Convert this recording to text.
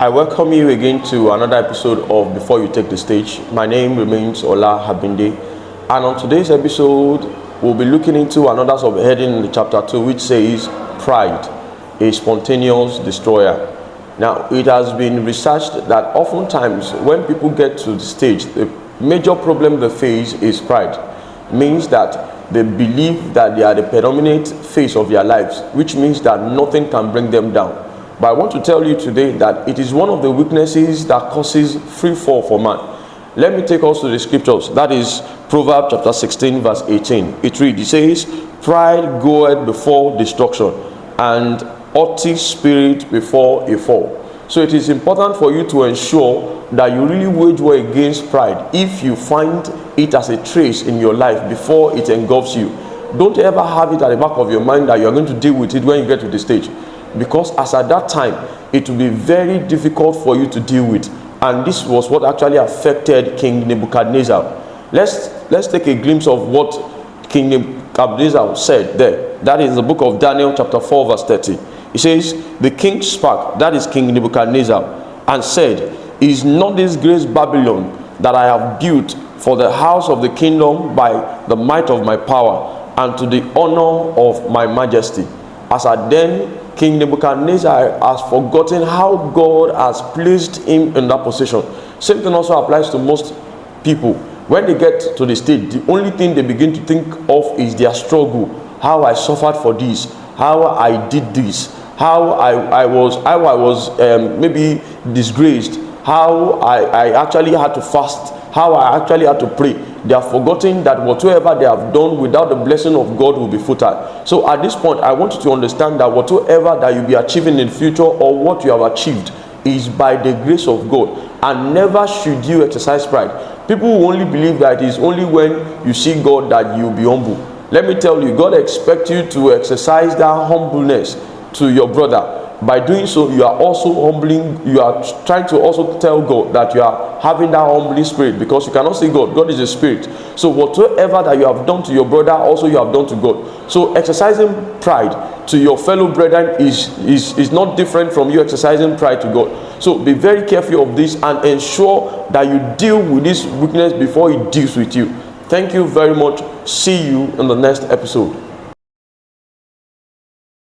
I welcome you again to another episode of Before You Take the Stage. My name remains Ola Habinde, and on today's episode, we'll be looking into another subheading in the chapter 2, which says Pride, a Spontaneous Destroyer. Now, it has been researched that oftentimes when people get to the stage, the major problem they face is pride. Means that they believe that they are the predominant face of their lives, which means that nothing can bring them down. But I want to tell you today that it is one of the weaknesses that causes free fall for man. Let me take us to the scriptures. That is Proverbs chapter 16 verse 18. It reads, it says, "Pride goeth before destruction, and haughty spirit before a fall." So it is important for you to ensure that you really wage war against pride if you find it as a trace in your life before it engulfs you. Don't ever have it at the back of your mind that you are going to deal with it when you get to the stage, because as at that time it will be very difficult for you to deal with. And this was what actually affected King Nebuchadnezzar. Let's take a glimpse of what King Nebuchadnezzar said there. That is the book of Daniel chapter 4 verse 30. It says, "The king spake," that is King Nebuchadnezzar, "and said, Is not this great Babylon that I have built for the house of the kingdom by the might of my power and to the honor of my majesty?" As at then, King Nebuchadnezzar has forgotten how God has placed him in that position. Same thing also applies to most people. When they get to the stage, the only thing they begin to think of is their struggle. How I suffered for this, how I did this, how I was maybe disgraced, how I actually had to fast, how I actually had to pray. They have forgotten that whatsoever they have done without the blessing of God will be futile. So at this point, I want you to understand that whatsoever that you'll be achieving in the future, or what you have achieved, is by the grace of God. And never should you exercise pride. People will only believe that it is only when you see God that you'll be humble. Let me tell you, God expects you to exercise that humbleness to your brother. By doing so, you are also humbling, you are trying to also tell God that you are having that humbling spirit, because you cannot see God. God is a spirit. So whatsoever that you have done to your brother, also you have done to God. So exercising pride to your fellow brethren is not different from you exercising pride to God. So be very careful of this and ensure that you deal with this weakness before it deals with you. Thank you very much. See you in the next episode.